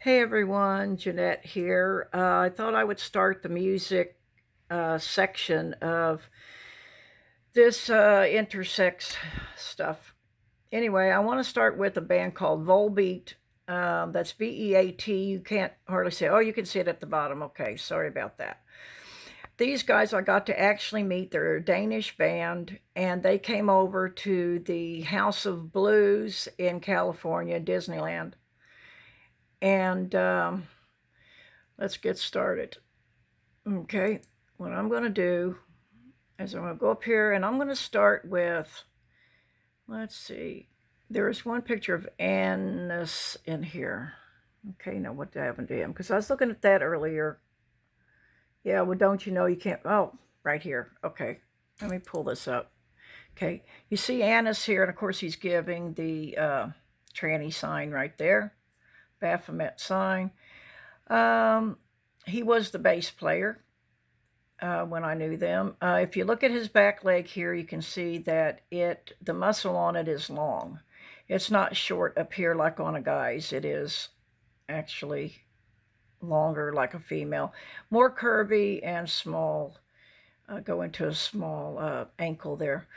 Hey everyone, Jeanette here. I thought I would start the music section of this intersex stuff. Anyway, I want to start with a band called Volbeat. That's Beat. You can't hardly say, oh, you can see it at the bottom. Okay, sorry about that. These guys I got to actually meet. They're a Danish band, and they came over to the House of Blues in California, Disneyland. And let's get started. Okay, what I'm going to do is I'm going to go up here and I'm going to start with, let's see, there's one picture of Anus in here. Okay, now what happened to him? Because I was looking at that earlier. Yeah, well, don't you know you can't, oh, right here. Okay, let me pull this up. Okay, you see Anus here, and of course he's giving the tranny sign right there, Baphomet sign. He was the bass player. When I knew them. If you look at his back leg here, you can see that the muscle on it is long. It's not short up here like on a guy's. It is actually longer like a female. More curvy and small. Go into a small ankle there.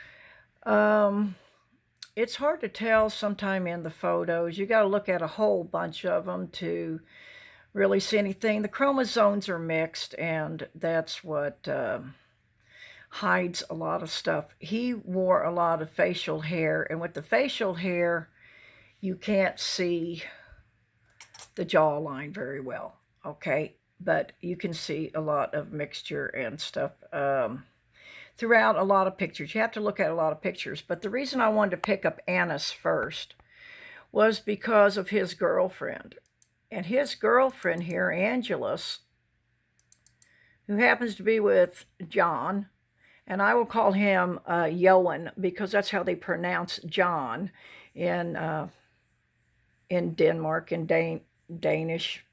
It's hard to tell sometime in the photos. You got to look at a whole bunch of them to really see anything. The chromosomes are mixed, and that's what hides a lot of stuff. He wore a lot of facial hair, and with the facial hair, you can't see the jawline very well, okay? But you can see a lot of mixture and stuff throughout a lot of pictures. You have to look at a lot of pictures. But the reason I wanted to pick up Anus first was because of his girlfriend. And his girlfriend here, Angelus, who happens to be with John, and I will call him Johan because that's how they pronounce John in Denmark, in Danish,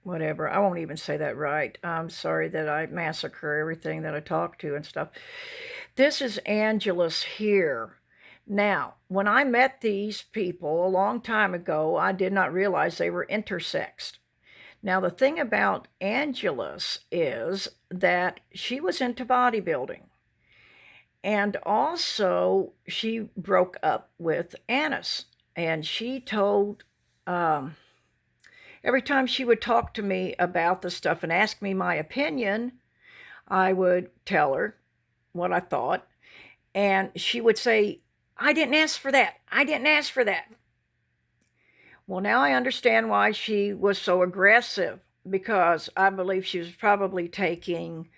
whatever. I won't even say that right. I'm sorry that I massacre everything that I talk to and stuff. This is Angelus here. Now, when I met these people a long time ago, I did not realize they were intersexed. Now, the thing about Angelus is that she was into bodybuilding. And also, she broke up with Anus. And she told, every time she would talk to me about the stuff and ask me my opinion, I would tell her what I thought. And she would say, I didn't ask for that. I didn't ask for that. Well, now I understand why she was so aggressive, because I believe she was probably taking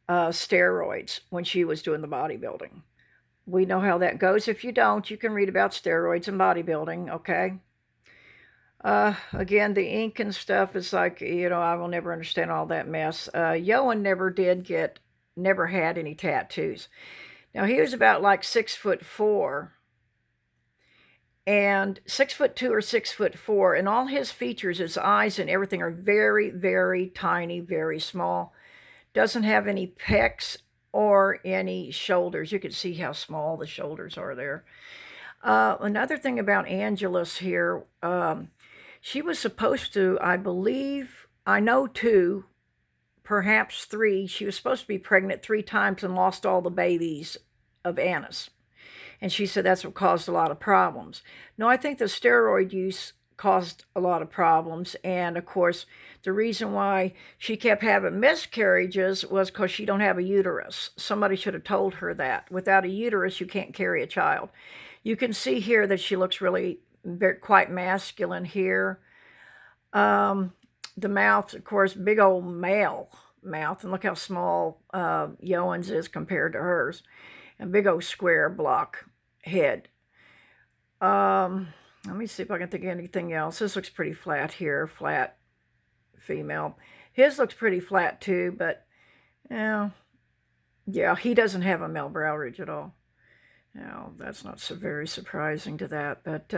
steroids when she was doing the bodybuilding. We know how that goes. If you don't, you can read about steroids and bodybuilding, okay? Again, the ink and stuff is like, I will never understand all that mess. Johan never had any tattoos. Now, he was about like 6'4", and 6'2" or 6'4", and all his features, his eyes and everything are very, very tiny, very small. Doesn't have any pecs or any shoulders. You can see how small the shoulders are there. Another thing about Angelus here, she was supposed to, I believe, I know 2, perhaps 3. She was supposed to be pregnant 3 times and lost all the babies of Anus. And she said that's what caused a lot of problems. No, I think the steroid use caused a lot of problems. And of course, the reason why she kept having miscarriages was because she don't have a uterus. Somebody should have told her that. Without a uterus, you can't carry a child. You can see here that she looks really quite masculine here. The mouth, of course, big old male mouth. And look how small Johan's is compared to hers. A big old square block head. Let me see if I can think of anything else. This looks pretty flat here, flat female. His looks pretty flat too, but yeah, he doesn't have a male brow ridge at all. Now, that's not so very surprising to that, but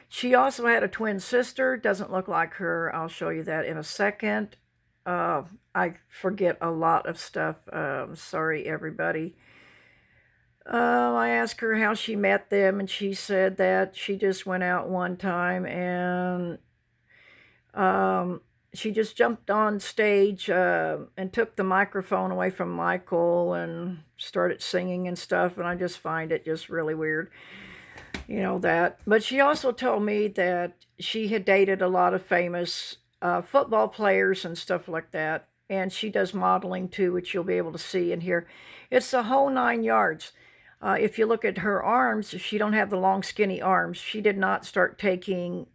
she also had a twin sister. Doesn't look like her. I'll show you that in a second. I forget a lot of stuff. Sorry, everybody. I asked her how she met them, and she said that she just went out one time and Um, she just jumped on stage and took the microphone away from Michael and started singing and stuff. And I just find it just really weird, that. But she also told me that she had dated a lot of famous football players and stuff like that. And she does modeling too, which you'll be able to see and hear. It's the whole 9 yards. If you look at her arms, she don't have the long, skinny arms. She did not start taking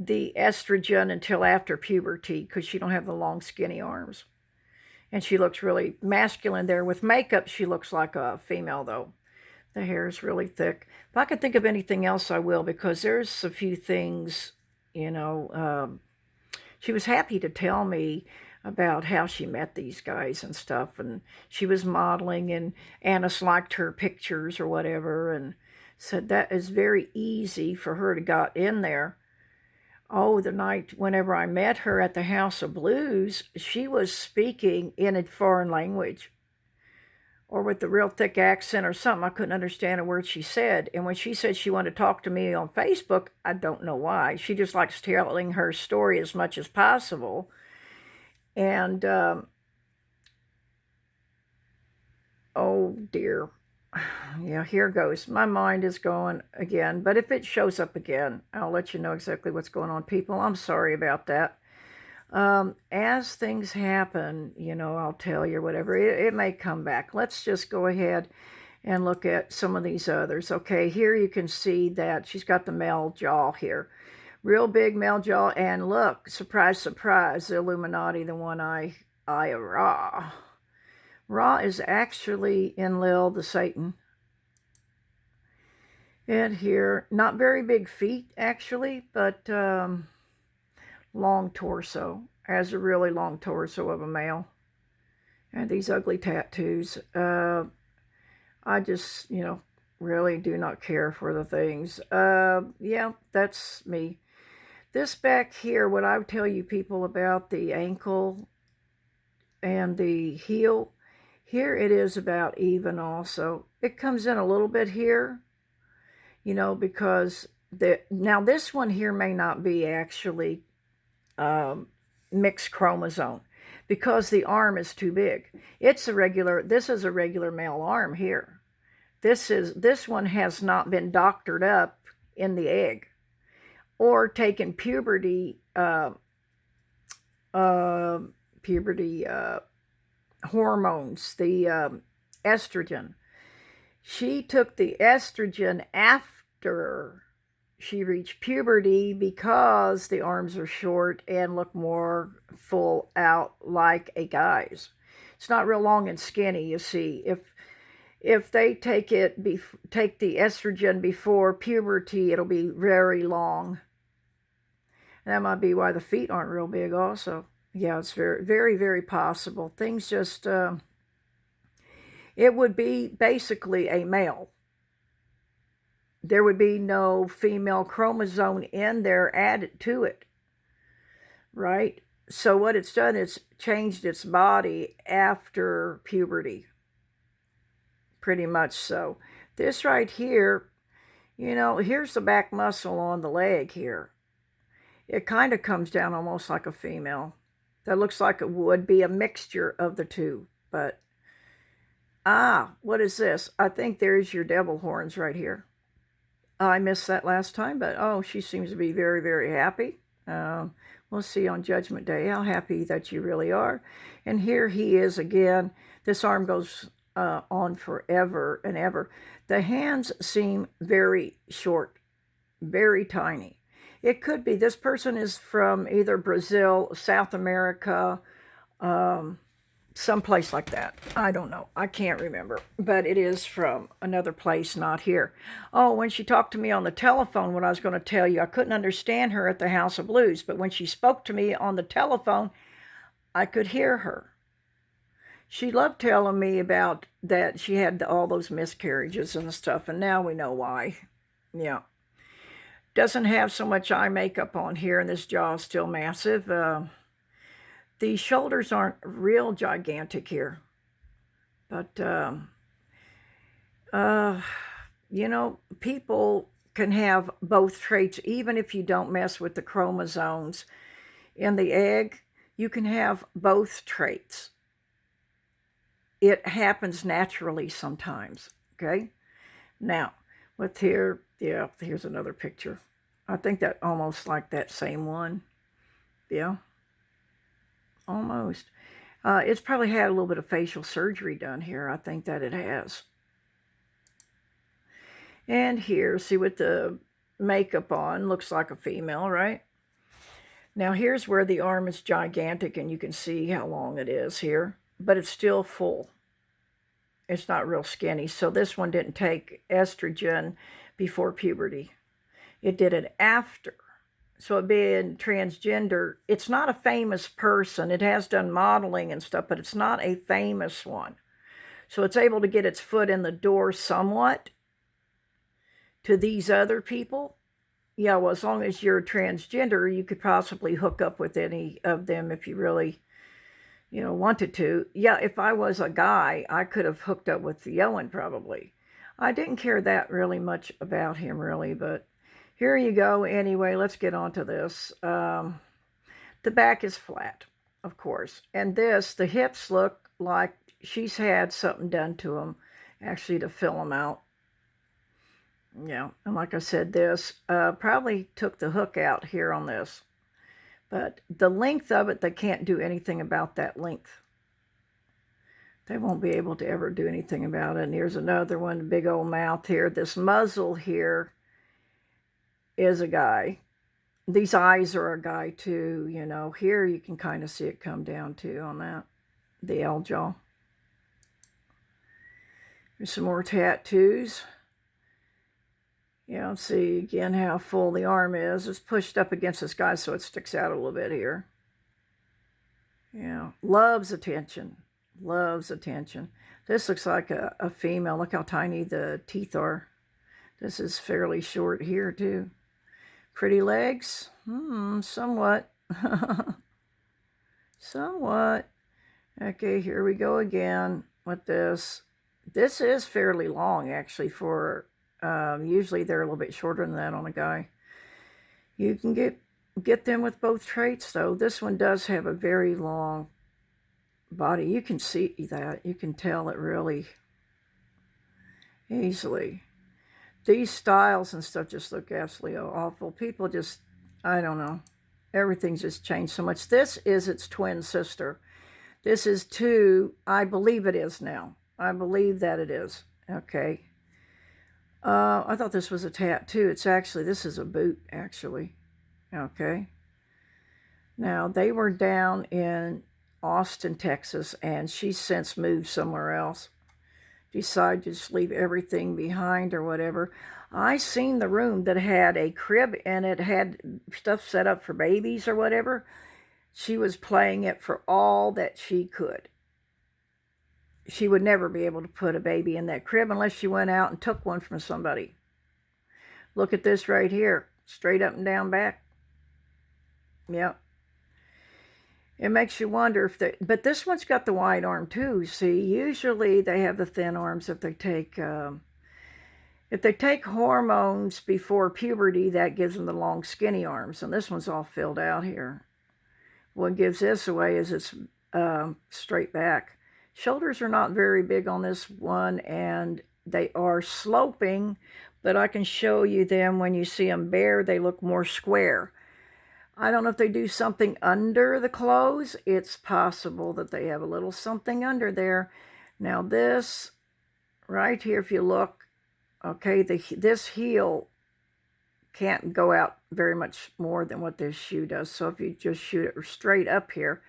the estrogen until after puberty because she don't have the long, skinny arms. And she looks really masculine there. With makeup, she looks like a female, though. The hair is really thick. If I could think of anything else, I will, because there's a few things, she was happy to tell me about how she met these guys and stuff. And she was modeling, and Annis liked her pictures or whatever, and said that is very easy for her to got in there. Oh, the night whenever I met her at the House of Blues, she was speaking in a foreign language or with a real thick accent or something. I couldn't understand a word she said. And when she said she wanted to talk to me on Facebook, I don't know why. She just likes telling her story as much as possible. And, oh dear. Yeah, here goes. My mind is going again. But if it shows up again, I'll let you know exactly what's going on, people. I'm sorry about that. As things happen, I'll tell you whatever. It may come back. Let's just go ahead and look at some of these others. Okay, here you can see that she's got the male jaw here. Real big male jaw. And look, surprise, surprise, the Illuminati, the one eye of Ra. Ra is actually Enlil, the Satan. And here, not very big feet, actually, but long torso. Has a really long torso of a male. And these ugly tattoos. I just, really do not care for the things. Yeah, that's me. This back here, what I would tell you people about the ankle and the heel, here it is about even also. It comes in a little bit here, because now this one here may not be actually mixed chromosome because the arm is too big. This is a regular male arm here. This one has not been doctored up in the egg or taken puberty hormones, the estrogen. She took the estrogen after she reached puberty because the arms are short and look more full out like a guy's. It's not real long and skinny, you see. If they take the estrogen before puberty, it'll be very long. That might be why the feet aren't real big also. Yeah, it's very, very, very possible. Things just, it would be basically a male. There would be no female chromosome in there added to it, right? So what it's done is changed its body after puberty, pretty much so. This right here, here's the back muscle on the leg here. It kind of comes down almost like a female. That looks like it would be a mixture of the two, but what is this? I think there's your devil horns right here. I missed that last time, but she seems to be very, very happy. We'll see on Judgment Day how happy that you really are. And here he is again. This arm goes on forever and ever. The hands seem very short, very tiny. It could be this person is from either Brazil, South America, someplace like that. I don't know. I can't remember. But it is from another place, not here. Oh, when she talked to me on the telephone, what I was going to tell you, I couldn't understand her at the House of Blues. But when she spoke to me on the telephone, I could hear her. She loved telling me about that she had all those miscarriages and stuff. And now we know why. Yeah. Doesn't have so much eye makeup on here, and this jaw is still massive. The shoulders aren't real gigantic here. But, people can have both traits, even if you don't mess with the chromosomes in the egg. You can have both traits. It happens naturally sometimes, okay? Now, with here, yeah, here's another picture. I think that almost like that same one. Yeah, almost. It's probably had a little bit of facial surgery done here. I think that it has. And here, see with the makeup on, looks like a female, right? Now here's where the arm is gigantic and you can see how long it is here, but it's still full. It's not real skinny. So this one didn't take estrogen before puberty. It did it after. So it being transgender, it's not a famous person. It has done modeling and stuff, but it's not a famous one. So it's able to get its foot in the door somewhat to these other people. Yeah, well, as long as you're transgender, you could possibly hook up with any of them if you really, wanted to. Yeah, if I was a guy, I could have hooked up with the Owen probably. I didn't care that really much about him, really, but here you go. Anyway, let's get on to this. The back is flat, of course. And the hips look like she's had something done to them, actually, to fill them out. Yeah, and like I said, this probably took the hook out here on this. But the length of it, they can't do anything about that length. They won't be able to ever do anything about it. And here's another one, big old mouth here. This muzzle here is a guy. These eyes are a guy too, Here you can kind of see it come down too on that, the L jaw. There's some more tattoos. Yeah, see again how full the arm is. It's pushed up against this guy so it sticks out a little bit here. Yeah, loves attention. Loves attention. This looks like a female. Look how tiny the teeth are. This is fairly short here too. Pretty legs? Somewhat. Somewhat. Okay, here we go again with this. This is fairly long actually for... usually they're a little bit shorter than that on a guy. You can get them with both traits, though. This one does have a very long body. You can see that. You can tell it really easily. These styles and stuff just look absolutely awful. People just, I don't know. Everything's just changed so much. This is its twin sister. This is two, I believe it is now. I believe that it is. Okay. I thought this was a tattoo. It's actually, this is a boot, actually. Okay. Now, they were down in Austin, Texas, and she's since moved somewhere else. Decided to just leave everything behind or whatever. I seen the room that had a crib and it had stuff set up for babies or whatever. She was playing it for all that she could. She would never be able to put a baby in that crib unless she went out and took one from somebody. Look at this right here. Straight up and down back. Yep. It makes you wonder if they... But this one's got the wide arm too. See, usually they have the thin arms if they take... if they take hormones before puberty, that gives them the long, skinny arms. And this one's all filled out here. What gives this away is it's straight back. Shoulders are not very big on this one, and they are sloping, but I can show you them when you see them bare. They look more square. I don't know if they do something under the clothes. It's possible that they have a little something under there. Now this right here, if you look, okay, this heel can't go out very much more than what this shoe does. So if you just shoot it straight up here,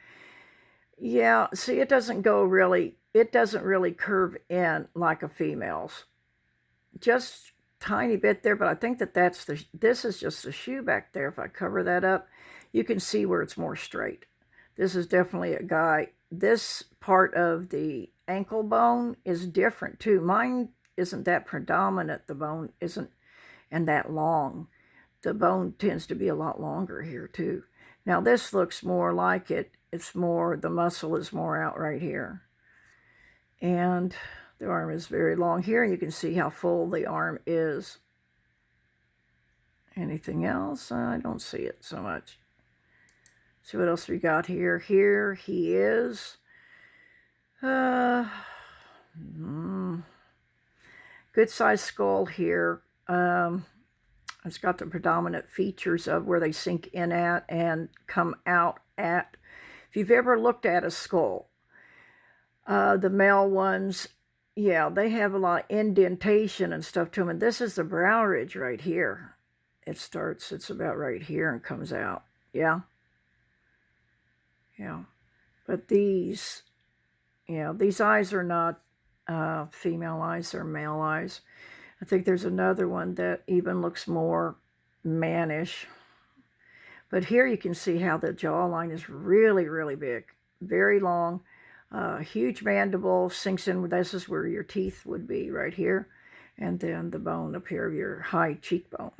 yeah, see, it doesn't really curve in like a female's. Just tiny bit there, but I think this is just the shoe back there. If I cover that up, you can see where it's more straight. This is definitely a guy. This part of the ankle bone is different too. Mine isn't that predominant. The bone isn't and that long. The bone tends to be a lot longer here too. Now this looks more like it. It's more, the muscle is more out right here. And the arm is very long here. And you can see how full the arm is. Anything else? I don't see it so much. See what else we got here. Here he is. Good sized skull here. It's got the predominant features of where they sink in at and come out at. If you've ever looked at a skull, the male ones, yeah, they have a lot of indentation and stuff to them. And this is the brow ridge right here. It's about right here and comes out. Yeah. Yeah. But these eyes are not female eyes, they're male eyes. I think there's another one that even looks more mannish. But here you can see how the jawline is really, really big. Very long. Huge mandible, sinks in. This is where your teeth would be, right here. And then the bone up here of your high cheekbone.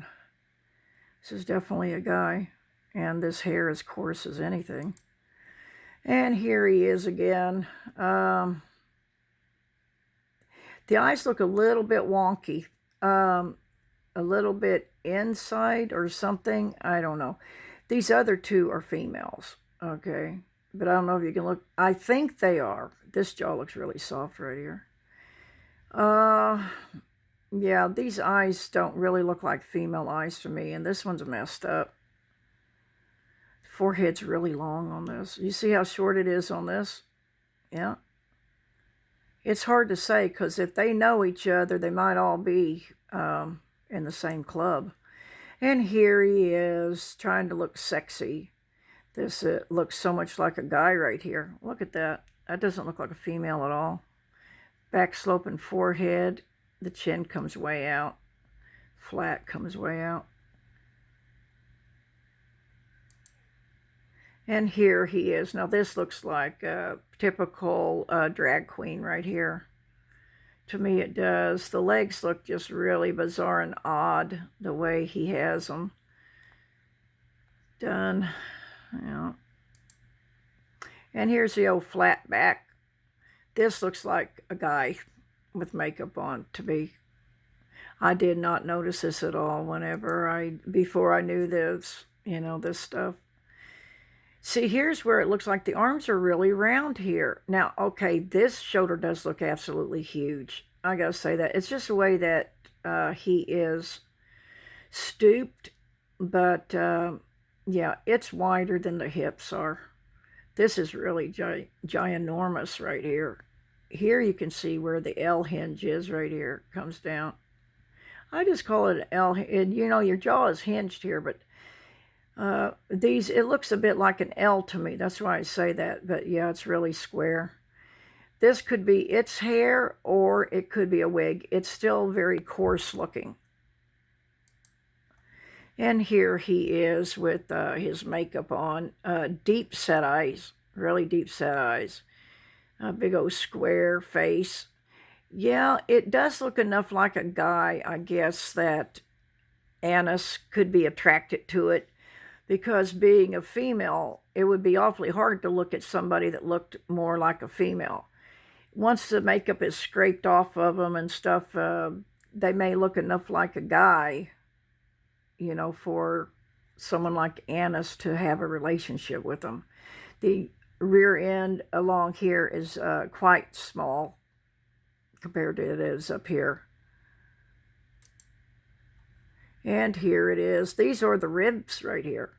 This is definitely a guy. And this hair is coarse as anything. And here he is again. The eyes look a little bit wonky. A little bit inside or something. I don't know. These other two are females. Okay. But I don't know if you can look. I think they are. This jaw looks really soft right here. Yeah, these eyes don't really look like female eyes to me. And this one's messed up. The forehead's really long on this. You see how short it is on this? Yeah. It's hard to say because if they know each other, they might all be in the same club. And here he is trying to look sexy. This looks so much like a guy right here. Look at that. That doesn't look like a female at all. Back sloping forehead. The chin comes way out. Flat comes way out. And here he is. Now this looks like a typical drag queen right here. To me it does. The legs look just really bizarre and odd the way he has them done. Yeah. And here's the old flat back. This looks like a guy with makeup on to me. I did not notice this at all before I knew this, this stuff. See, here's where it looks like the arms are really round here. Now, okay, this shoulder does look absolutely huge. I gotta say that. It's just the way that he is stooped. But, yeah, it's wider than the hips are. This is really ginormous right here. Here you can see where the L hinge is right here. It comes down. I just call it an L. And, your jaw is hinged here, but it looks a bit like an L to me. That's why I say that. But yeah, it's really square. This could be its hair or it could be a wig. It's still very coarse looking. And here he is with his makeup on. Deep set eyes. Really deep set eyes. A big old square face. Yeah, it does look enough like a guy, I guess, that Anus could be attracted to it. Because being a female, it would be awfully hard to look at somebody that looked more like a female. Once the makeup is scraped off of them and stuff, they may look enough like a guy, for someone like Anus to have a relationship with them. The rear end along here is quite small compared to it is up here. And here it is. These are the ribs right here.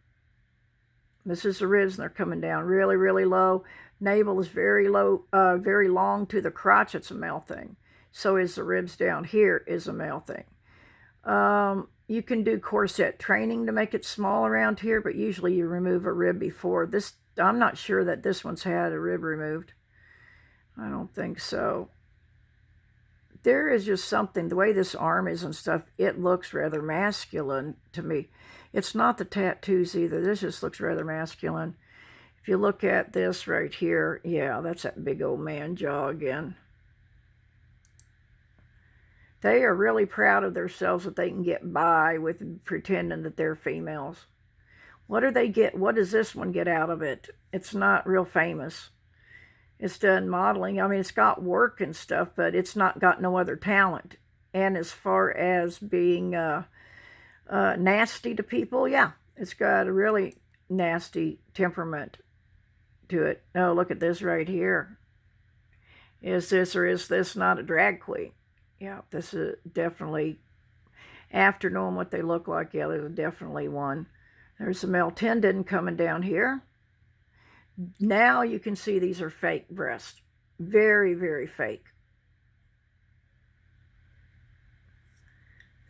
This is the ribs, and they're coming down really, really low. Navel is very low, very long to the crotch. It's a male thing. So is the ribs down here is a male thing. You can do corset training to make it small around here, but usually you remove a rib before. This, I'm not sure that this one's had a rib removed. I don't think so. There is just something, the way this arm is and stuff, it looks rather masculine to me. It's not the tattoos either. This just looks rather masculine. If you look at this right here, yeah, that's that big old man jaw again. They are really proud of themselves that they can get by with pretending that they're females. What do they get? What does this one get out of it? It's not real famous. It's done modeling. I mean, it's got work and stuff, but it's not got no other talent. And as far as being nasty to people. Yeah, it's got a really nasty temperament to it. Oh, look at this right here. Is this or is this not a drag queen? Yeah, this is definitely, after knowing what they look like, yeah, there's definitely one. There's a male tendon coming down here. Now you can see these are fake breasts. Very, very fake.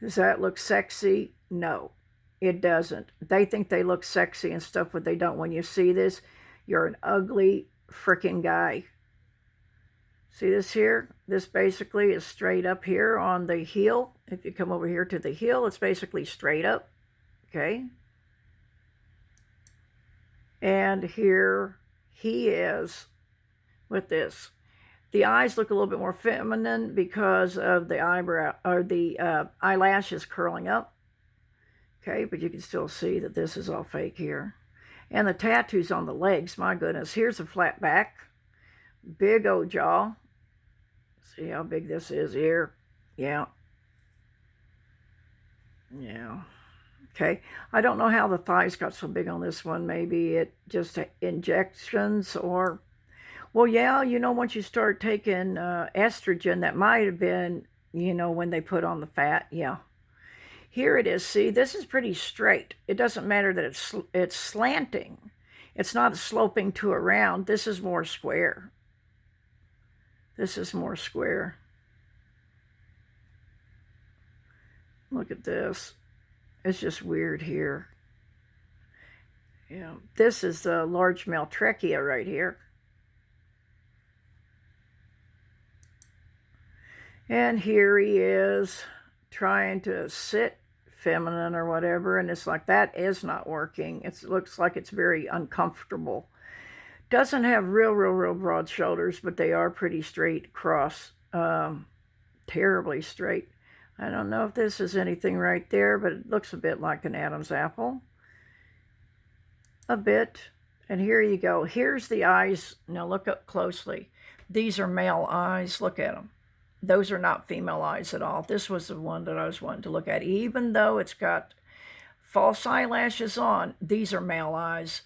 Does that look sexy? No, it doesn't. They think they look sexy and stuff, but they don't. When you see this, you're an ugly freaking guy. See this here? This basically is straight up here on the heel. If you come over here to the heel, it's basically straight up. Okay? And here he is with this. The eyes look a little bit more feminine because of the eyebrow or the eyelashes curling up. Okay, but you can still see that this is all fake here. And the tattoos on the legs, my goodness. Here's a flat back. Big old jaw. See how big this is here? Yeah. Yeah. Okay. I don't know how the thighs got so big on this one. Maybe it just injections or... Well, yeah, you know, once you start taking estrogen, that might have been, you know, when they put on the fat. Yeah. Here it is. See, this is pretty straight. It doesn't matter that it's slanting. It's not sloping to a round. This is more square. This is more square. Look at this. It's just weird here. Yeah. This is the large male trachea right here. And here he is trying to sit feminine or whatever, and it's like that is not working. It looks like it's very uncomfortable. Doesn't have real broad shoulders, but they are pretty straight across, terribly straight. I don't know if this is anything right there, but it looks a bit like an Adam's apple. A bit. And here you go. Here's the eyes. Now look up closely. These are male eyes. Look at them. Those are not female eyes at all. This was the one that I was wanting to look at. Even though it's got false eyelashes on, these are male eyes.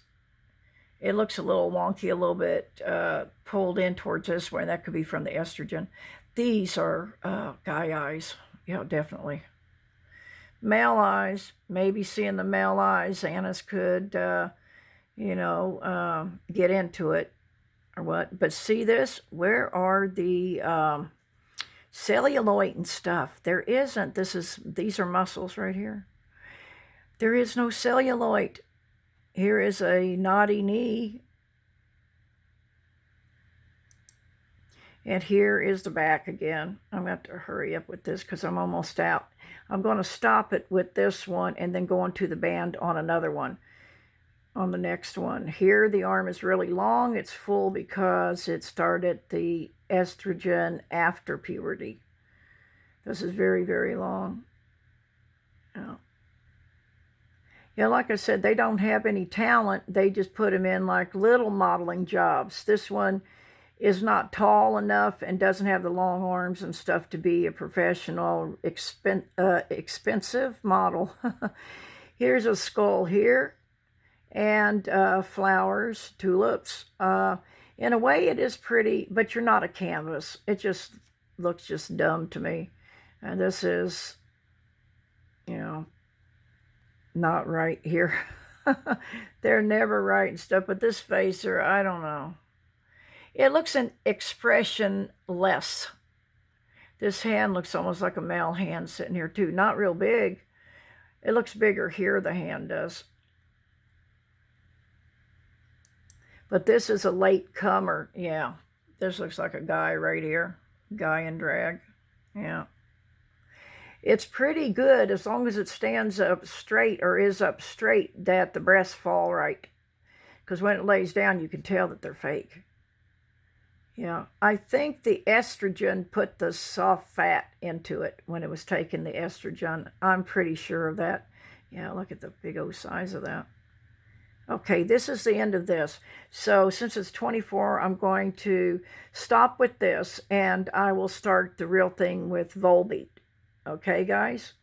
It looks a little wonky, a little bit pulled in towards this way. That could be from the estrogen. These are guy eyes. Yeah, definitely. Male eyes. Maybe seeing the male eyes, Anna's could, you know, get into it or what. But see this? Where are the... cellulite and stuff? There isn't. These are muscles right here. There is no cellulite. Here is a naughty knee. And here is the back again. I'm going to have to hurry up with this because I'm almost out. I'm going to stop it with this one and then go on to the band on another one. On the next one. Here the arm is really long. It's full because it started the estrogen after puberty. This is very long. Yeah, like I said, they don't have any talent. They just put them in like little modeling jobs. This one is not tall enough and doesn't have the long arms and stuff to be a professional, expensive model. Here's a skull here. And flowers, tulips. In a way, it is pretty, but you're not a canvas. It just looks just dumb to me. And this is, you know, not right here. They're never right and stuff, but this face, or I don't know. It looks an expression less. This hand looks almost like a male hand sitting here too. Not real big. It looks bigger here, the hand does. But this is a late comer. Yeah. This looks like a guy right here. Guy in drag. Yeah. It's pretty good as long as it stands up straight or is up straight that the breasts fall right. Because when it lays down, you can tell that they're fake. Yeah. I think the estrogen put the soft fat into it when it was taking the estrogen. I'm pretty sure of that. Yeah, look at the big old size of that. Okay, this is the end of this. So since it's 24, I'm going to stop with this, and I will start the real thing with Volbeat. Okay, guys?